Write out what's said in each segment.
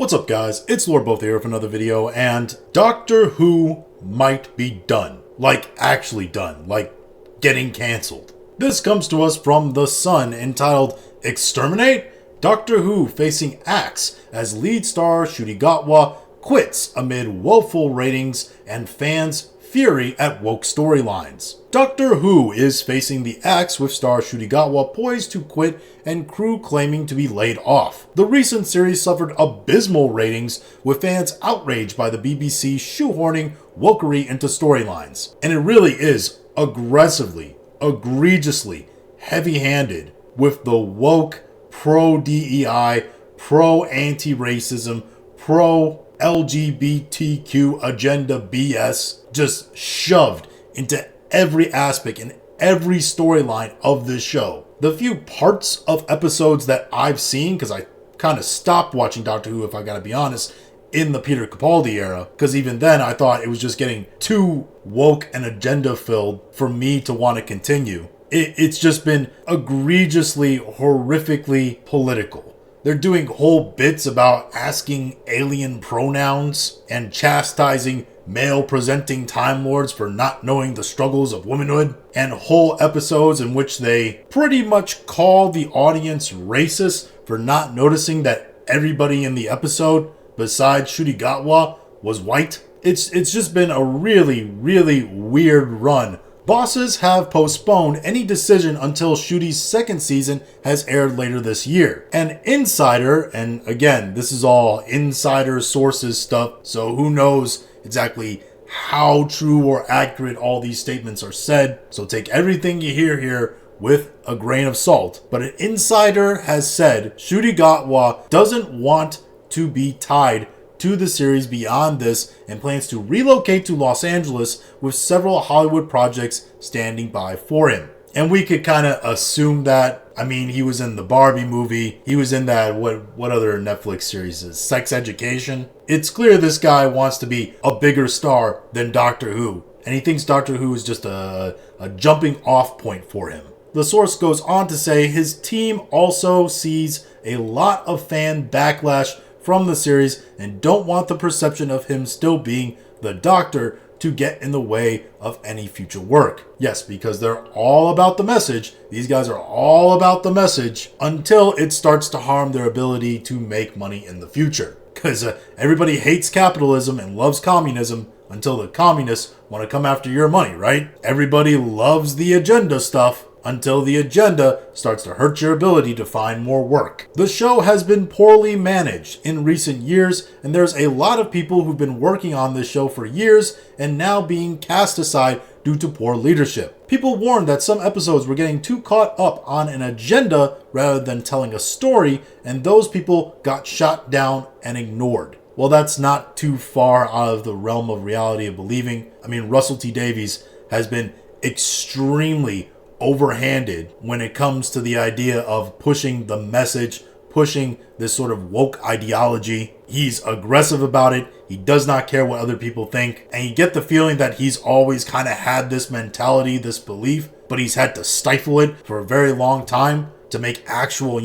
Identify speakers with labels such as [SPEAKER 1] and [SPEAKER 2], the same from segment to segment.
[SPEAKER 1] What's up, guys? It's Lord Both here for another video, and Doctor Who might be done. Like, actually done. Like, getting cancelled. This comes to us from The Sun, entitled Exterminate? Doctor Who facing axe as lead star Ncuti Gatwa quits amid woeful ratings and fans' fury at woke storylines. Doctor Who is facing the axe with star Ncuti Gatwa poised to quit and crew claiming to be laid off. The recent series suffered abysmal ratings with fans outraged by the BBC shoehorning wokery into storylines. And it really is aggressively, egregiously heavy-handed with the woke, pro-DEI, pro-anti-racism, pro-LGBTQ agenda BS just shoved into every aspect and every storyline of this show. The few parts of episodes that I've seen, because I kind of stopped watching Doctor Who, if I gotta be honest, in the Peter Capaldi era, because even then I thought it was just getting too woke and agenda filled for me to want to continue. It's just been egregiously, horrifically political. They're doing whole bits about asking alien pronouns and chastising male-presenting Time Lords for not knowing the struggles of womanhood, and whole episodes in which they pretty much call the audience racist for not noticing that everybody in the episode, besides Ncuti Gatwa, was white. It's just been a really, really weird run. Bosses have postponed any decision until Ncuti's second season has aired later this year. An insider, and again, this is all insider sources stuff, so who knows exactly how true or accurate all these statements are said, so take everything you hear here with a grain of salt. But an insider has said Ncuti Gatwa doesn't want to be tied to the series beyond this and plans to relocate to Los Angeles with several Hollywood projects standing by for him. And we could kind of assume that. I mean, he was in the Barbie movie. He was in that, what other Netflix series is? Sex Education. It's clear this guy wants to be a bigger star than Doctor Who. And he thinks Doctor Who is just a jumping off point for him. The source goes on to say his team also sees a lot of fan backlash from the series and don't want the perception of him still being the Doctor to get in the way of any future work. Yes, because they're all about the message. These guys are all about the message until it starts to harm their ability to make money in the future. Because everybody hates capitalism and loves communism until the communists want to come after your money, right? Everybody loves the agenda stuff until the agenda starts to hurt your ability to find more work. The show has been poorly managed in recent years, and there's a lot of people who've been working on this show for years and now being cast aside due to poor leadership. People warned that some episodes were getting too caught up on an agenda rather than telling a story, and those people got shot down and ignored. Well, that's not too far out of the realm of reality of believing. I mean, Russell T Davies has been extremely overhanded when it comes to the idea of pushing the message, pushing this sort of woke ideology. He's aggressive about it. He does not care what other people think. And you get the feeling that he's always kind of had this mentality, this belief, but he's had to stifle it for a very long time to make actual,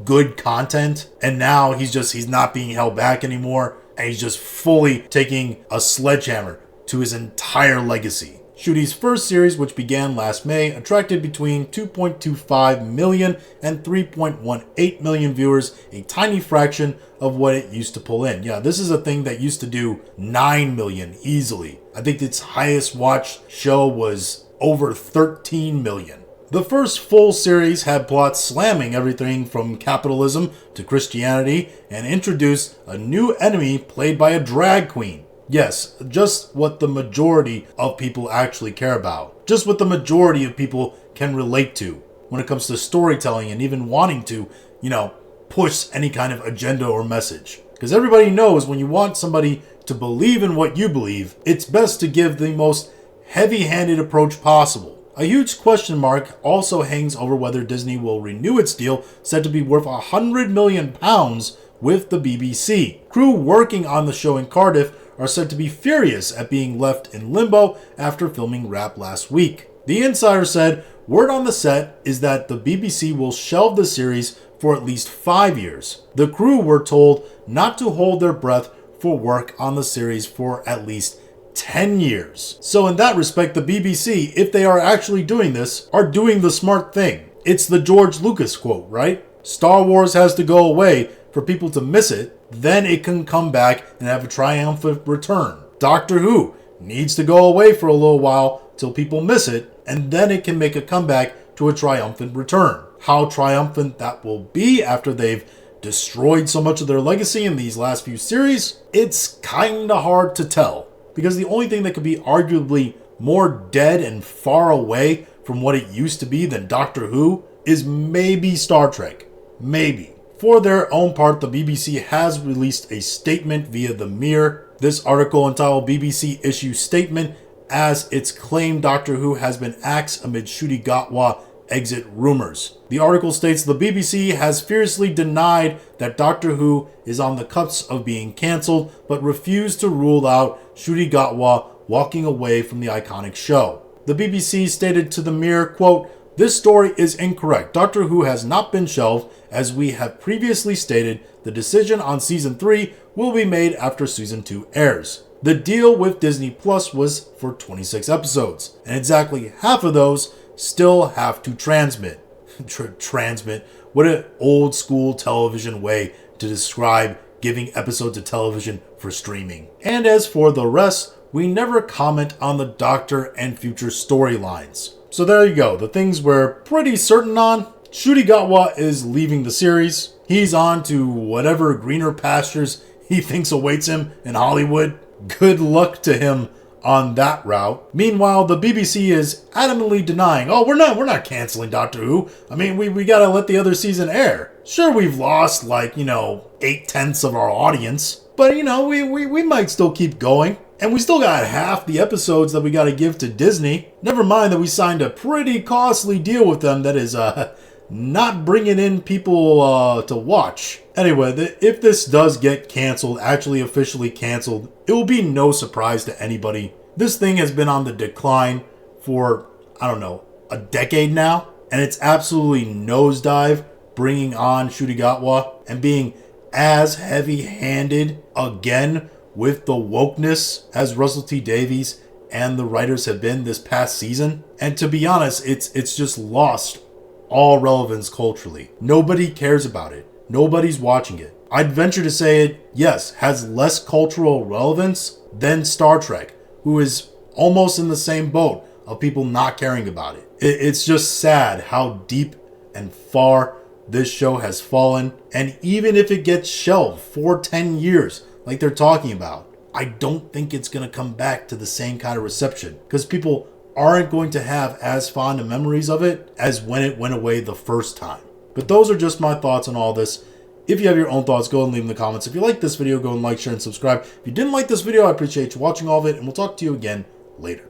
[SPEAKER 1] good content. And now he's not being held back anymore. And he's just fully taking a sledgehammer to his entire legacy. Ncuti's first series, which began last May, attracted between 2.25 million and 3.18 million viewers, a tiny fraction of what it used to pull in. Yeah, this is a thing that used to do 9 million easily. I think its highest watched show was over 13 million. The first full series had plots slamming everything from capitalism to Christianity and introduced a new enemy played by a drag queen. Yes, just what the majority of people actually care about. Just what the majority of people can relate to when it comes to storytelling and even wanting to, push any kind of agenda or message. Because everybody knows when you want somebody to believe in what you believe, it's best to give the most heavy-handed approach possible. A huge question mark also hangs over whether Disney will renew its deal, said to be worth £100 million with the BBC. Crew working on the show in Cardiff are said to be furious at being left in limbo after filming wrap last week. The insider said, word on the set is that the BBC will shelve the series for at least 5 years. The crew were told not to hold their breath for work on the series for at least 10 years. So in that respect, the BBC, if they are actually doing this, are doing the smart thing. It's the George Lucas quote, right? Star Wars has to go away for people to miss it, then it can come back and have a triumphant return. Doctor Who needs to go away for a little while till people miss it, and then it can make a comeback to a triumphant return. How triumphant that will be after they've destroyed so much of their legacy in these last few series, it's kinda hard to tell. Because the only thing that could be arguably more dead and far away from what it used to be than Doctor Who is maybe Star Trek. Maybe. For their own part, the BBC has released a statement via the Mirror. This article entitled BBC Issue Statement, as its claimed Doctor Who has been axed amid Ncuti Gatwa exit rumors. The article states the BBC has fiercely denied that Doctor Who is on the cusp of being cancelled, but refused to rule out Ncuti Gatwa walking away from the iconic show. The BBC stated to the Mirror, quote, "This story is incorrect. Doctor Who has not been shelved. As we have previously stated, the decision on Season 3 will be made after Season 2 airs. The deal with Disney Plus was for 26 episodes, and exactly half of those still have to transmit." Transmit? What an old school television way to describe giving episodes of television for streaming. And as for the rest, we never comment on the Doctor and future storylines. So there you go, the things we're pretty certain on. Ncuti Gatwa is leaving the series. He's on to whatever greener pastures he thinks awaits him in Hollywood. Good luck to him on that route. Meanwhile, the BBC is adamantly denying, oh, we're not canceling Doctor Who. I mean, we gotta let the other season air. Sure, we've lost 8/10 of our audience, but we might still keep going. And we still got half the episodes that we gotta give to Disney. Never mind that we signed a pretty costly deal with them that is not bringing in people to watch. Anyway, if this does get canceled, actually officially canceled, it will be no surprise to anybody. This thing has been on the decline for, a decade now. And it's absolutely nosedive bringing on Ncuti Gatwa and being as heavy-handed again with the wokeness as Russell T Davies and the writers have been this past season. And to be honest, it's just lost all relevance culturally. Nobody cares about it. Nobody's watching it. I'd venture to say it, yes, has less cultural relevance than Star Trek, who is almost in the same boat of people not caring about it. It's just sad how deep and far this show has fallen. And even if it gets shelved for 10 years, like they're talking about, I don't think it's going to come back to the same kind of reception because people aren't going to have as fond of memories of it as when it went away the first time. But those are just my thoughts on all this. If you have your own thoughts, go and leave them in the comments. If you like this video, go and like, share, and subscribe. If you didn't like this video, I appreciate you watching all of it, and we'll talk to you again later.